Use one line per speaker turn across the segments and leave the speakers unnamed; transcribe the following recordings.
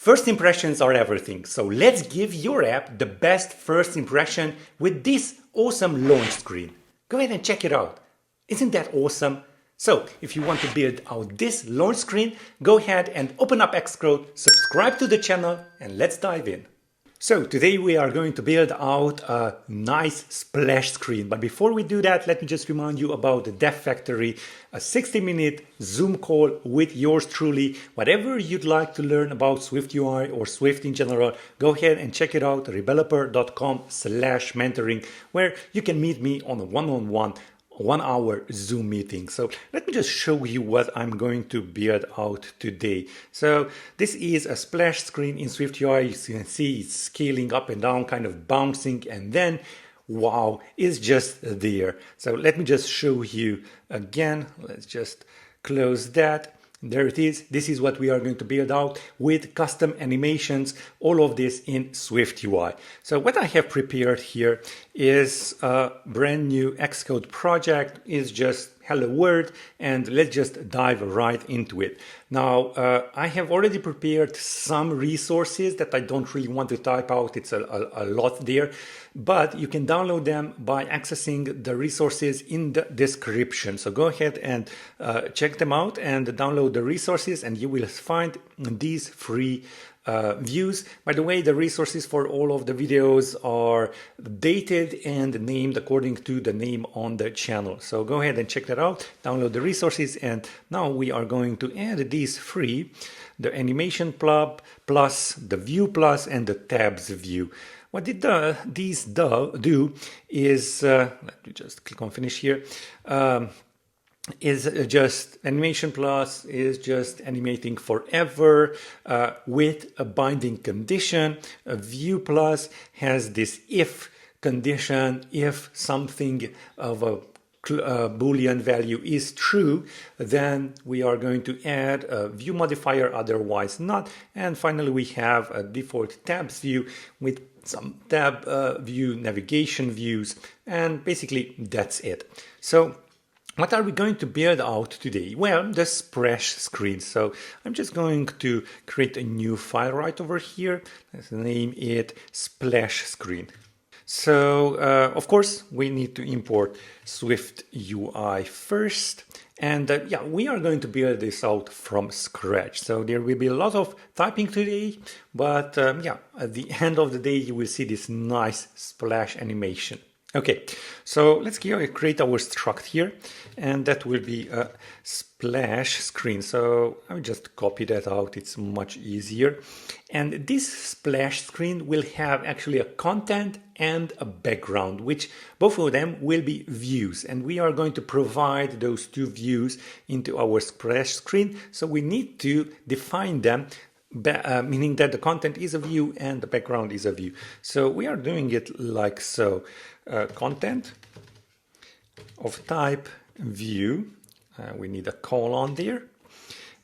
First impressions are everything, so let's give your app the best first impression with this awesome launch screen. Go ahead and check it out. Isn't that awesome? So, if you want to build out this launch screen, go ahead and open up Xcode, subscribe to the channel, and let's dive in. So today we are going to build out a nice splash screen. But before we do that, let me just remind you about the Dev Factory, a 60-minute Zoom call with yours truly. Whatever you'd like to learn about SwiftUI or Swift in general, go ahead and check it out, rebeloper.com/mentoring, where you can meet me on a one-on-one 1-hour Zoom meeting. So let me just show you what I'm going to build out today. So this is a splash screen in SwiftUI. You can see it's scaling up and down, kind of bouncing, and then wow, it's just there. So let me just show you again. Let's just close that. There it is. This is what we are going to build out with custom animations, all of this in SwiftUI. So what I have prepared here is a brand new Xcode project. It's just hello world, and let's just dive right into it. Now, I have already prepared some resources that I don't really want to type out. It's a lot there, but you can download them by accessing the resources in the description. So go ahead and check them out and download the resources, and you will find these free views. By the way, the resources for all of the videos are dated and named according to the name on the channel. So go ahead and check that out, download the resources, and now we are going to add these free, the animation plus, the view plus, and the tabs view. What these do is, let me just click on finish here, is just animation plus is just animating forever with a binding condition. A view plus has this if condition. If something of a Boolean value is true, then we are going to add a view modifier, otherwise not. And finally, we have a default tabs view with some tab view navigation views, and basically that's it. So what are we going to build out today? Well, the splash screen. So I'm just going to create a new file right over here. Let's name it splash screen. So, of course, we need to import SwiftUI first. And yeah, we are going to build this out from scratch. So there will be a lot of typing today, but yeah, at the end of the day, you will see this nice splash animation. Okay, so let's create our struct here, and that will be a splash screen. So I'll just copy that out, it's much easier. And this splash screen will have actually a content and a background, which both of them will be views. And we are going to provide those two views into our splash screen. So we need to define them, meaning that the content is a view and the background is a view. So we are doing it like so. Content of type view, we need a colon there,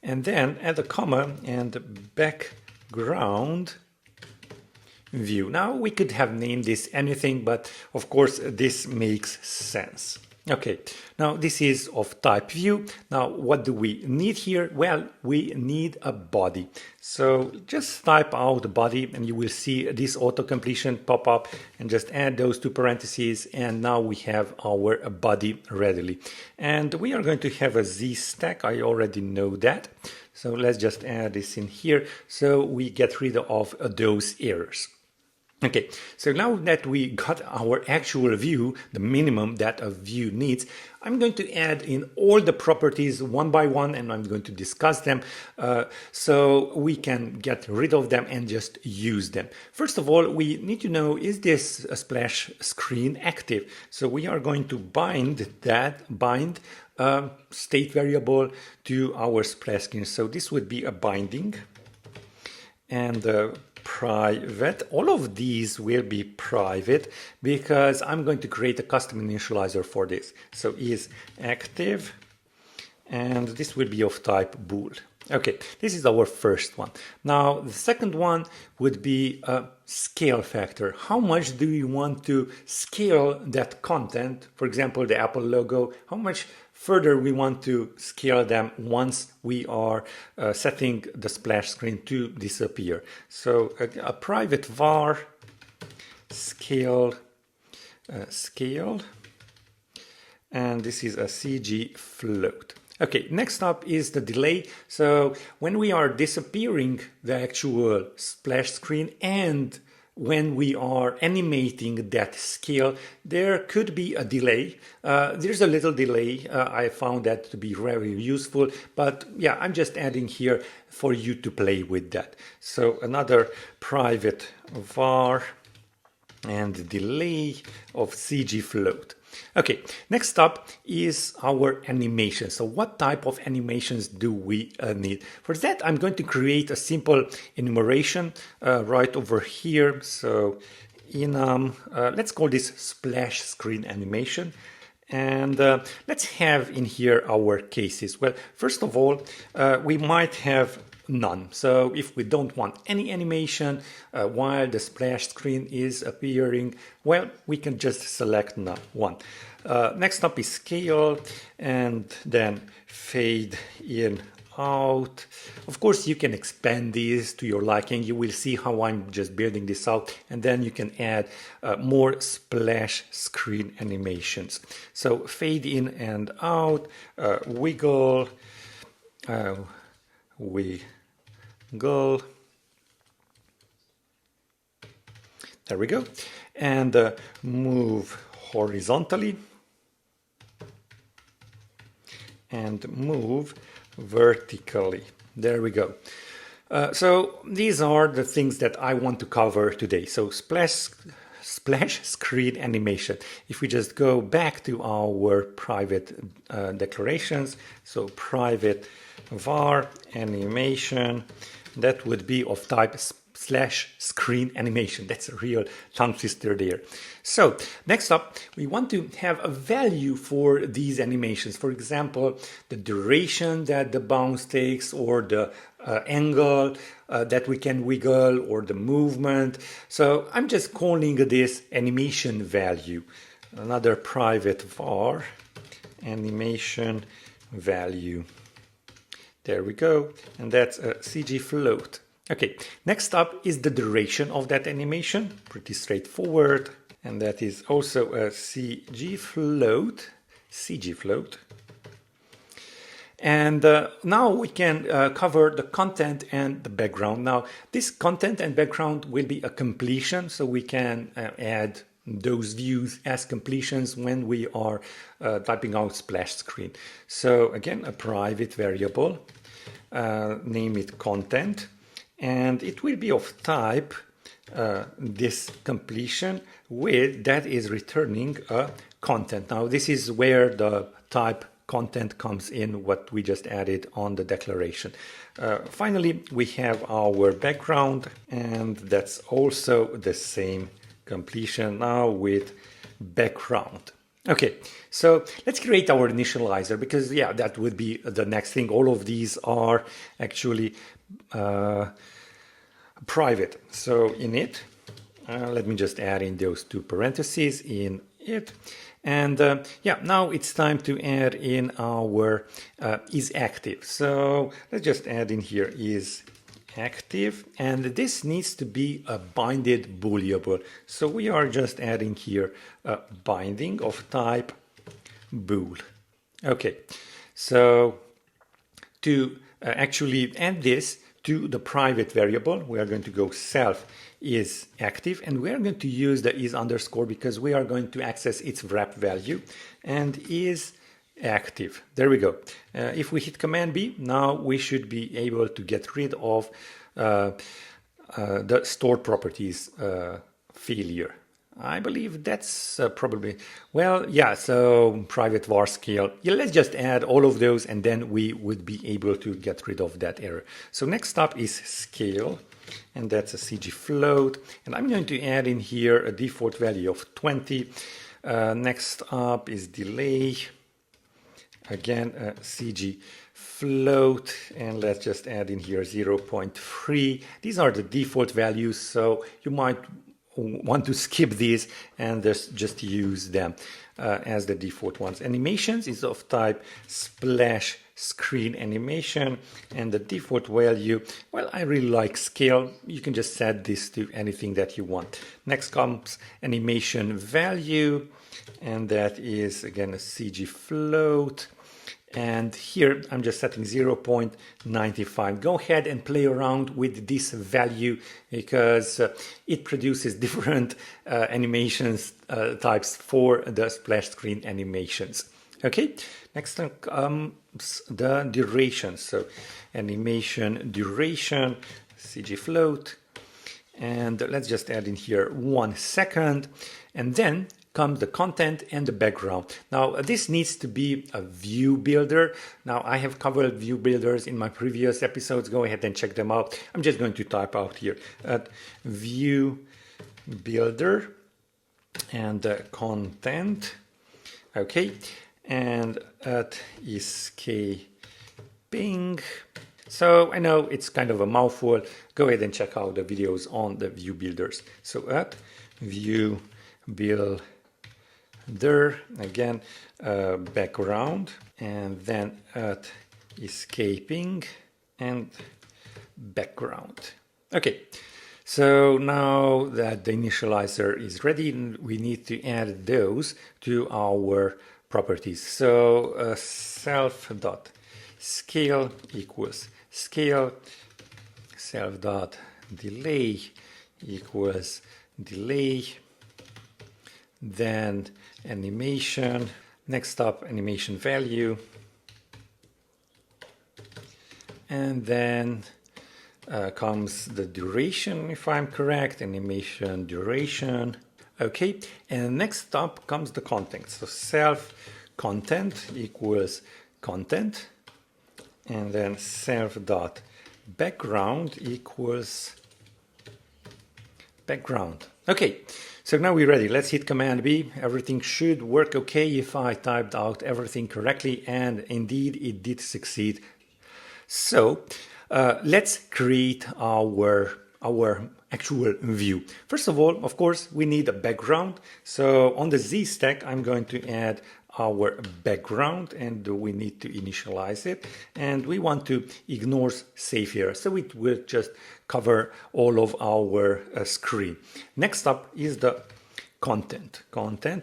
and then add a comma and background view. Now we could have named this anything, but of course this makes sense. Okay, now this is of type view. Now what do we need here? Well, we need a body. So just type out body and you will see this auto completion pop up, and just add those two parentheses, and now we have our body readily. And we are going to have a Z stack. I already know that. So let's just add this in here so we get rid of those errors. Okay, so now that we got our actual view, the minimum that a view needs, I'm going to add in all the properties one by one, and I'm going to discuss them so we can get rid of them and just use them. First of all, we need to know, is this splash screen active? So we are going to bind state variable to our splash screen. So this would be a binding, and private. All of these will be private because I'm going to create a custom initializer for this. So is active, and this will be of type bool. Okay, this is our first one. Now, the second one would be a scale factor. How much do you want to scale that content? For example, the Apple logo. How much Further, we want to scale them once we are setting the splash screen to disappear. So a private var scaled, and this is a CG float. Okay, next up is the delay. So when we are disappearing the actual splash screen and when we are animating that scale, there could be a delay. There's a little delay. I found that to be very useful, but yeah, I'm just adding here for you to play with that. So another private var and delay of CG float. Okay, next up is our animation. So what type of animations do we need? For that, I'm going to create a simple enumeration right over here. So let's call this splash screen animation. And let's have in here our cases. Well, first of all, we might have none. So if we don't want any animation while the splash screen is appearing, well, we can just select one. Next up is scale and then fade in out. Of course, you can expand these to your liking. You will see how I'm just building this out, and then you can add more splash screen animations. So fade in and out, wiggle, there we go, and move horizontally and move vertically. There we go. So these are the things that I want to cover today. So splash screen animation. If we just go back to our private declarations, so private var animation, that would be of type slash screen animation. That's a real tongue twister there. So next up, we want to have a value for these animations. For example, the duration that the bounce takes, or the angle that we can wiggle, or the movement. So I'm just calling this animation value. Another private var animation value. There we go. And that's a CG float. Okay, next up is the duration of that animation. Pretty straightforward. And that is also a CG float. And now we can cover the content and the background. Now, this content and background will be a completion, so we can add those views as completions when we are typing out splash screen. So again, a private variable, name it content, and it will be of type this completion with that is returning a content. Now this is where the type content comes in, what we just added on the declaration. Finally, we have our background, and that's also the same completion now with background. Okay, so let's create our initializer, because yeah, that would be the next thing. All of these are actually private. So init, let me just add in those two parentheses in it. And yeah, now it's time to add in our is active. So let's just add in here is active, and this needs to be a binded booliable. So we are just adding here a binding of type bool. Okay, so to actually add this to the private variable, we are going to go self is active, and we are going to use the is underscore because we are going to access its wrap value, and is active. There we go. If we hit Command B, now we should be able to get rid of the stored properties failure. I believe that's probably, well, yeah, so private var scale. Yeah, let's just add all of those, and then we would be able to get rid of that error. So next up is scale, and that's a CG float. And I'm going to add in here a default value of 20. Next up is delay. Again, a CG float, and let's just add in here 0.3. These are the default values, so you might want to skip these and just use them as the default ones. Animations is of type splash screen animation, and the default value, well, I really like scale. You can just set this to anything that you want. Next comes animation value, and that is again a CG float. And here I'm just setting 0.95. Go ahead and play around with this value because it produces different animations types for the splash screen animations. Okay, next comes the duration. So animation duration, CG float, and let's just add in here 1 second, and then comes the content and the background. Now this needs to be a view builder. Now I have covered view builders in my previous episodes. Go ahead and check them out. I'm just going to type out here view builder and content. Okay, and at escaping. So I know it's kind of a mouthful. Go ahead and check out the videos on the view builders. So at view builder, again, background, and then at escaping and background. Okay, so now that the initializer is ready, we need to add those to our properties. So self.scale equals scale, self.delay equals delay, then animation, next up animation value, and then comes the duration, if I'm correct, animation duration. Okay, and next up comes the content. So self content equals content, and then self dot background equals background. Okay, so now we're ready. Let's hit Command B. Everything should work okay if I typed out everything correctly, and indeed it did succeed. So let's create our actual view. First of all, of course, we need a background. So on the Z stack, I'm going to add our background, and we need to initialize it, and we want to ignore save here, so it will just cover all of our screen. Next up is the content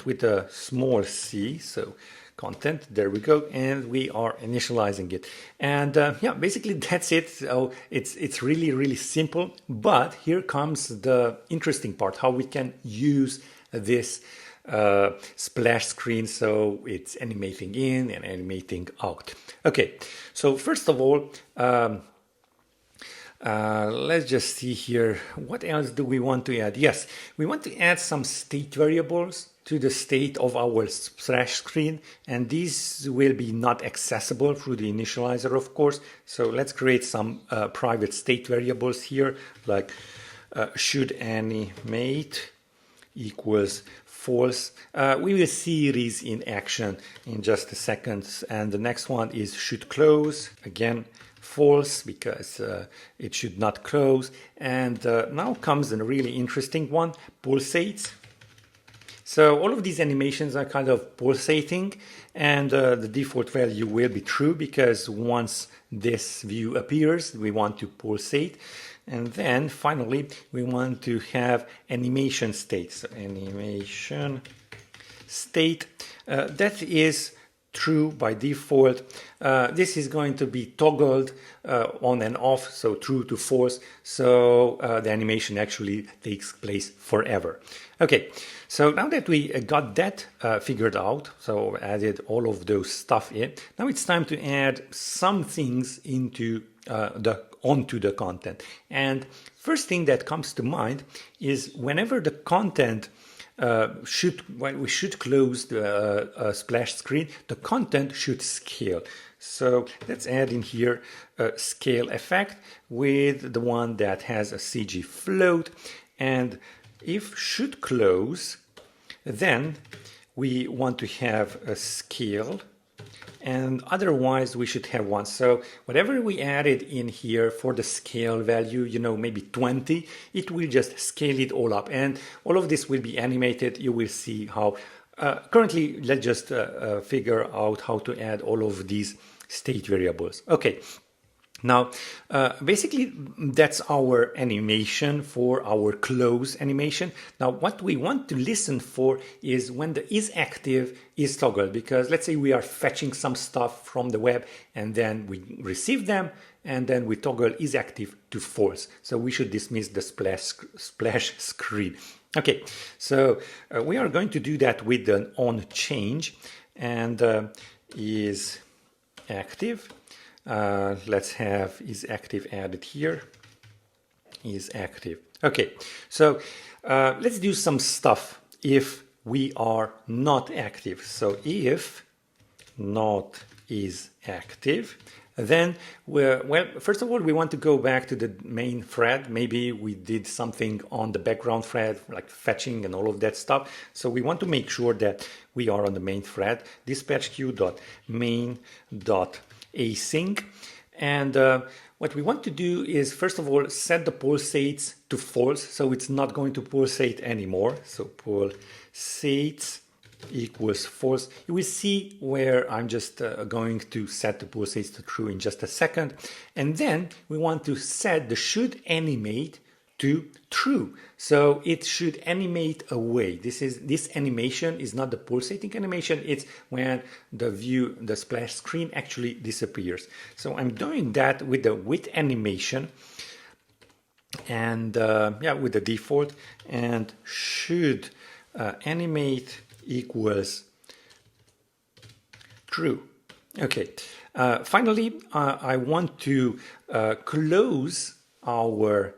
with a small c, so content, there we go, and we are initializing it. And yeah, basically that's it. So it's really simple, but here comes the interesting part, how we can use this splash screen so it's animating in and animating out. Okay, so first of all, let's just see here, what else do we want to add? Yes, we want to add some state variables to the state of our splash screen, and these will be not accessible through the initializer, of course. So let's create some private state variables here, like should animate equals false. We will see these in action in just a second. And the next one is should close, again false, because it should not close. And now comes a really interesting one, pulsates. So all of these animations are kind of pulsating, and the default value will be true, because once this view appears, we want to pulsate. And then finally, we want to have animation state. So animation state, that is true by default. This is going to be toggled on and off, so true to false. So the animation actually takes place forever. Okay, so now that we got that figured out, so added all of those stuff in, now it's time to add some things into onto the content. And first thing that comes to mind is whenever the content when we should close the splash screen, the content should scale. So let's add in here a scale effect with the one that has a CG float. And if should close, then we want to have a scale, and otherwise we should have 1. So whatever we added in here for the scale value, you know, maybe 20, it will just scale it all up, and all of this will be animated. You will see how. Currently, let's just figure out how to add all of these state variables. Okay. Now, basically, that's our animation for our close animation. Now, what we want to listen for is when the isActive is toggled, because let's say we are fetching some stuff from the web and then we receive them and then we toggle isActive to false. So we should dismiss the splash screen. Okay, so we are going to do that with an on change, and is active. Let's have is active added here. Is active. Okay, so let's do some stuff if we are not active. So if not is active, then well, first of all, we want to go back to the main thread. Maybe we did something on the background thread, like fetching and all of that stuff. So we want to make sure that we are on the main thread. Dispatch queue.main.async, and what we want to do is, first of all, set the pulsates to false, so it's not going to pulsate anymore. So pulsates equals false. You will see where I'm just going to set the pulsates to true in just a second. And then we want to set the should animate to true. So it should animate away. This animation is not the pulsating animation. It's when the splash screen actually disappears. So I'm doing that with the with animation, and with the default, and should animate equals true. Okay. Finally, I want to close our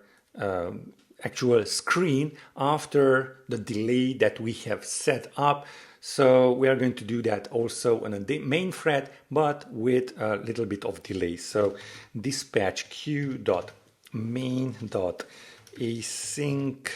actual screen after the delay that we have set up. So we are going to do that also on the main thread, but with a little bit of delay. So dispatch queue.main.async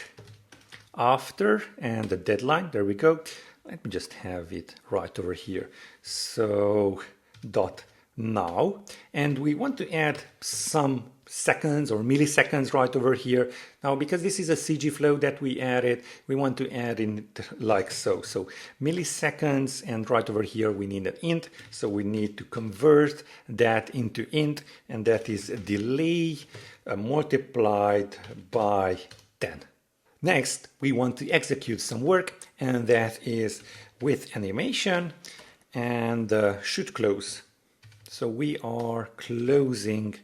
after, and the deadline, there we go. Let me just have it right over here. So dot now, and we want to add some seconds or milliseconds right over here. Now, because this is a CG flow that we added, we want to add in like so. So milliseconds, and right over here we need an int. So we need to convert that into int, and that is a delay multiplied by 10. Next, we want to execute some work, and that is with animation and should close. So we are closing,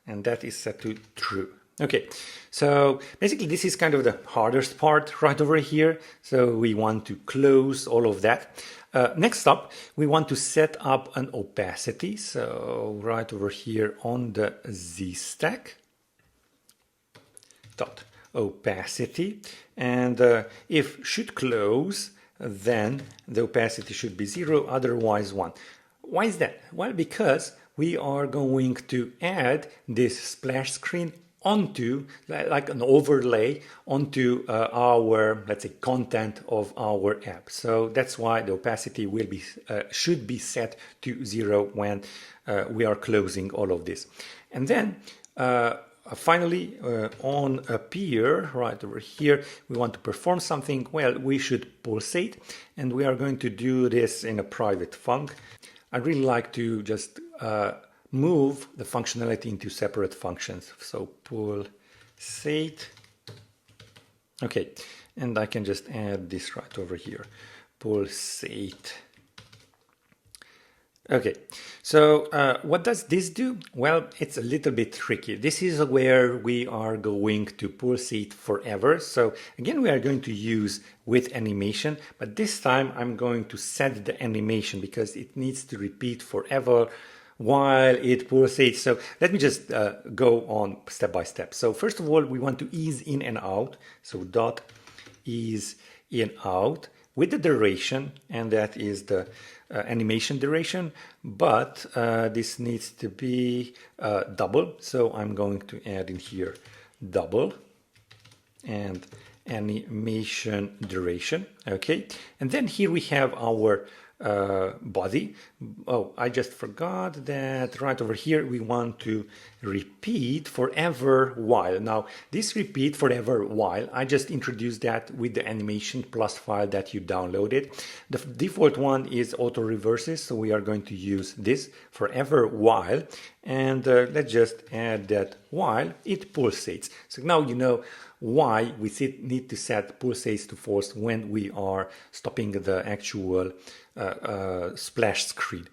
and that is set to true. Okay, so basically this is kind of the hardest part right over here. So we want to close all of that. Next up, we want to set up an opacity. So right over here on the Z stack dot opacity, and if should close, then the opacity should be 0, otherwise 1. Why is that? Well, because we are going to add this splash screen onto, like an overlay onto our, let's say, content of our app. So that's why the opacity will be should be set to 0 when we are closing all of this. And then finally, on appear, right over here, we want to perform something. Well, we should pulsate, and we are going to do this in a private func. I really like to just move the functionality into separate functions. So pulsate. Okay, and I can just add this right over here. Pulsate. Okay, so what does this do? Well, it's a little bit tricky. This is where we are going to pulsate forever. So again, we are going to use with animation, but this time I'm going to set the animation because it needs to repeat forever while it pulsates. So let me just go on step by step. So first of all, we want to ease in and out. So dot ease in out with the duration, and that is the animation duration, but this needs to be double. So I'm going to add in here double and animation duration. Okay, and then here we have our body. Oh, I just forgot that right over here we want to repeat forever while. Now this repeat forever while, I just introduced that with the animation plus file that you downloaded. The default one is auto reverses, so we are going to use this forever while, and let's just add that while it pulsates. So now you know why we need to set pulsates to false when we are stopping the actual splash screen.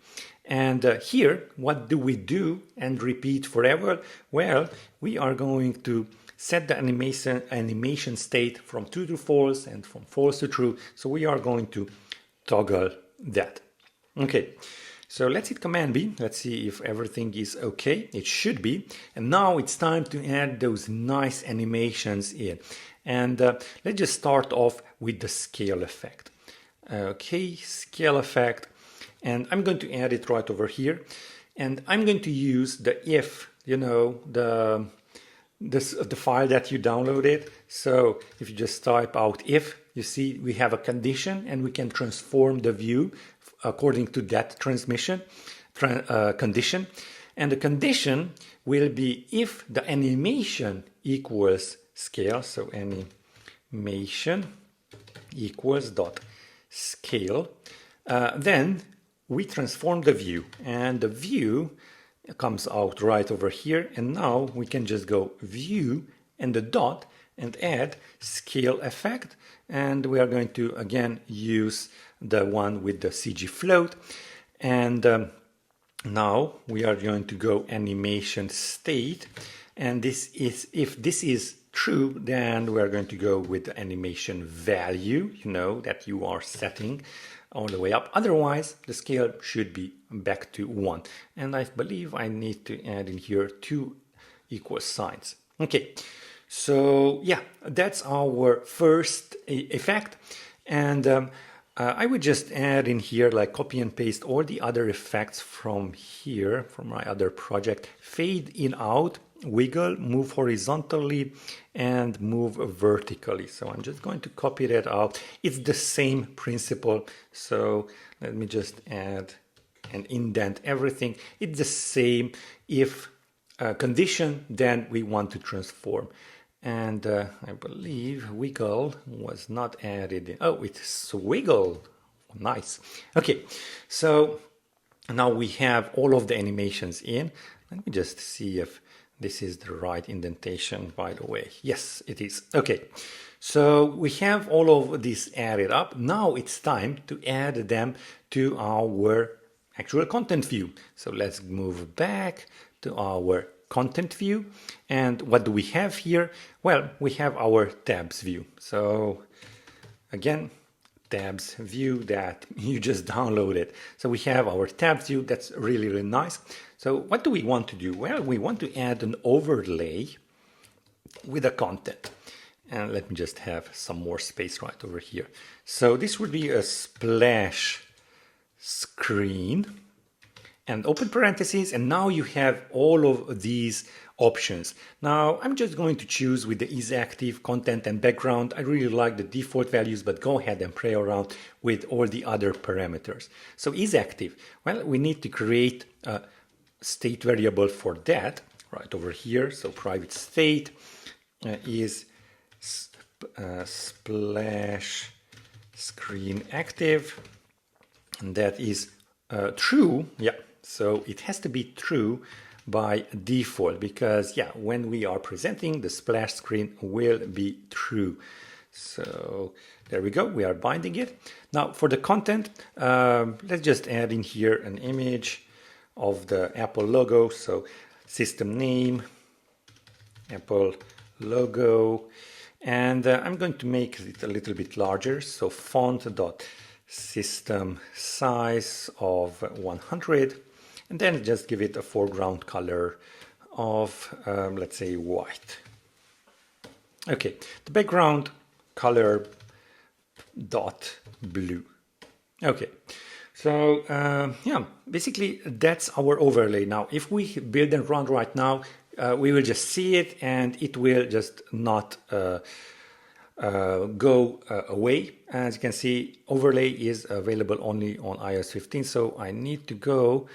And here, what do we do and repeat forever? Well, we are going to set the animation state from true to false and from false to true. So we are going to toggle that. Okay. So let's hit Command B. Let's see if everything is okay. It should be. And now it's time to add those nice animations in. And let's just start off with the scale effect. Okay, scale effect. And I'm going to add it right over here. And I'm going to use the if, you know, the file that you downloaded. So if you just type out if, you see we have a condition and we can transform the view according to that condition. And the condition will be if the animation equals scale, so animation equals dot scale, then we transform the view, and the view comes out right over here. And now we can just go view and the dot and add scale effect, and we are going to again use the one with the CG float. And now we are going to go animation state, and this is, if this is true, then we are going to go with the animation value, you know, that you are setting all the way up. Otherwise the scale should be back to 1, and I believe I need to add in here 2 equal signs. Okay, so yeah, that's our first effect. And I would just add in here, like copy and paste all the other effects from here, from my other project. Fade in out, wiggle, move horizontally, and move vertically. So I'm just going to copy that out. It's the same principle. So let me just add and indent everything. It's the same. If condition, then we want to transform. And I believe wiggle was not added in. Oh, it's wiggle. Nice. Okay, so now we have all of the animations in. Let me just see if this is the right indentation, by the way. Yes, it is. Okay, so we have all of this added up. Now it's time to add them to our actual content view. So let's move back to our content view. And what do we have here? Well, we have our tabs view. So again, tabs view that you just downloaded. So we have our tabs view. That's really, really nice. So what do we want to do? Well, we want to add an overlay with the content. And let me just have some more space right over here. So this would be a splash screen. And open parentheses, and now you have all of these options. Now I'm just going to choose with the is active, content, and background. I really like the default values, but go ahead and play around with all the other parameters. So is active, well, we need to create a state variable for that right over here. So private state is splash screen active, and that is true. Yeah. So it has to be true by default, because yeah, when we are presenting, the splash screen will be true. So there we go, we are binding it. Now for the content, let's just add in here an image of the Apple logo. So system name, Apple logo, and I'm going to make it a little bit larger. So font dot system size of 100, and then just give it a foreground color of let's say white. Okay, the background color dot blue. Okay, so yeah, basically that's our overlay. Now if we build and run right now, we will just see it and it will just not go away. As you can see, overlay is available only on iOS 15, so I need to go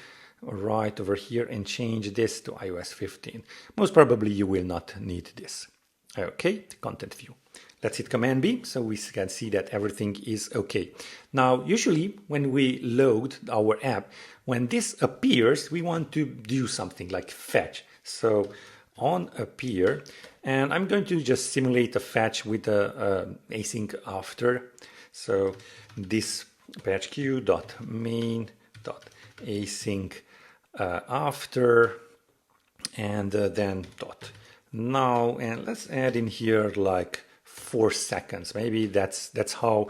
right over here and change this to iOS 15. Most probably you will not need this. Okay, content view. Let's hit Command B so we can see that everything is okay. Now, usually when we load our app, when this appears, we want to do something like fetch. So on appear, and I'm going to just simulate a fetch with a async after. So this patch queue.main.async after, and then dot now, and let's add in here like 4 seconds. Maybe that's how.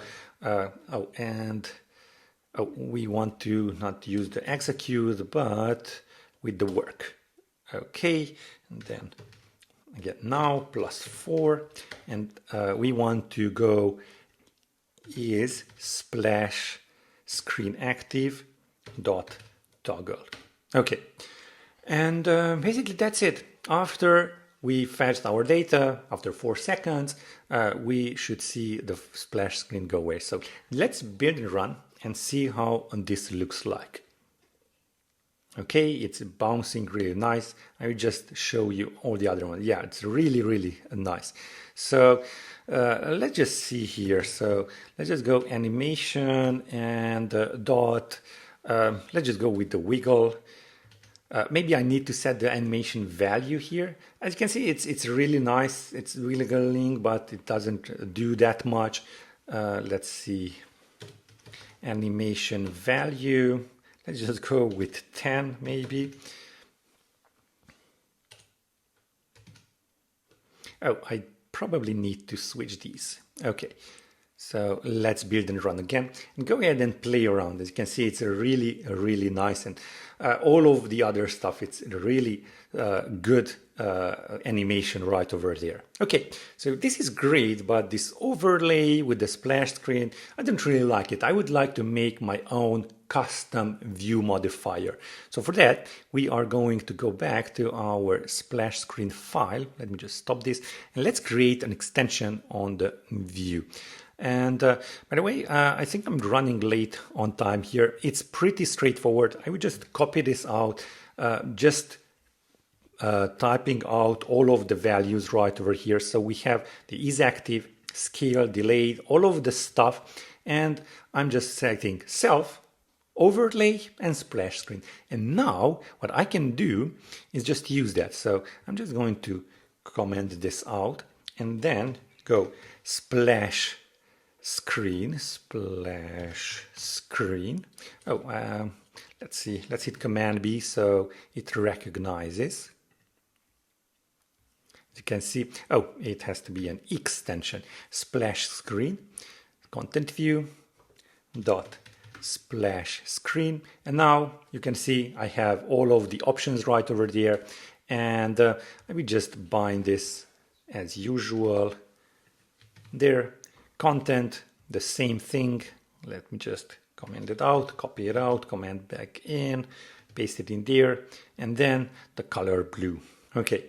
We want to not use the execute, but with the work. Okay, and then again now +4, and we want to go is splash screen active dot toggle. Okay, and basically that's it. After we fetched our data, after 4 seconds, we should see the splash screen go away. So let's build and run and see how this looks like. Okay, it's bouncing really nice. I will just show you all the other ones. Yeah, it's really nice. So let's just see here. So let's just go animation and dot. Let's just go with the wiggle. Maybe I need to set the animation value here. As you can see, it's really nice. It's wiggling, but it doesn't do that much. Let's see. Animation value. Let's just go with 10 maybe. Oh, I probably need to switch these. Okay, so let's build and run again and go ahead and play around. As you can see, it's a really nice, and all of the other stuff, it's really good animation right over there. Okay, so this is great, but this overlay with the splash screen, I don't really like it. I would like to make my own custom view modifier. So for that, we are going to go back to our splash screen file. Let me just stop this, and let's create an extension on the view. And by the way, I think I'm running late on time here. It's pretty straightforward. I would just copy this out, typing out all of the values right over here. So we have the isActive, scale, delayed, all of the stuff. And I'm just setting self, overlay, and splash screen. And now what I can do is just use that. So I'm just going to comment this out and then go splash screen. Oh, let's see. Let's hit Command B so it recognizes. As you can see, oh, it has to be an extension. Splash screen, content view, dot splash screen. And now you can see I have all of the options right over there. And let me just bind this as usual. There, content, the same thing. Let me just comment it out, copy it out, comment back in, paste it in there, and then the color blue. Okay,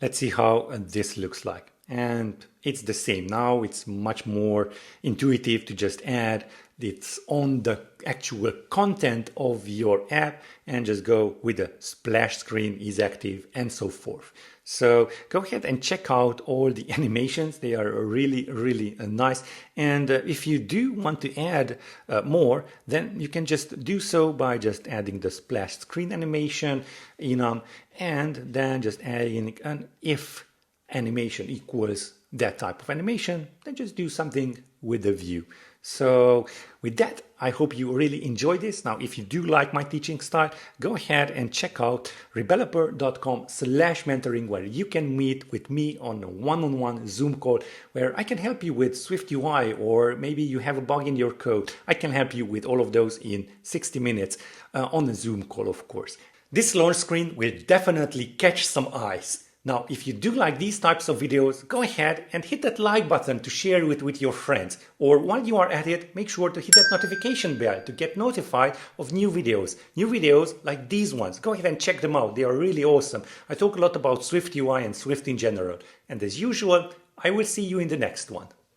let's see how this looks like. And it's the same. Now it's much more intuitive to just add it's on the actual content of your app and just go with the splash screen, isActive, and so forth. So go ahead and check out all the animations. They are really nice. And if you do want to add more, then you can just do so by just adding the splash screen animation, and then just adding an if animation equals that type of animation, then just do something with the view. So with that, I hope you really enjoy this. Now, if you do like my teaching style, go ahead and check out rebeloper.com/mentoring, where you can meet with me on a one-on-one Zoom call, where I can help you with SwiftUI, or maybe you have a bug in your code. I can help you with all of those in 60 minutes on a Zoom call, of course. This launch screen will definitely catch some eyes. Now, if you do like these types of videos, go ahead and hit that like button to share it with your friends. Or while you are at it, make sure to hit that notification bell to get notified of new videos. New videos like these ones. Go ahead and check them out. They are really awesome. I talk a lot about SwiftUI and Swift in general. And as usual, I will see you in the next one.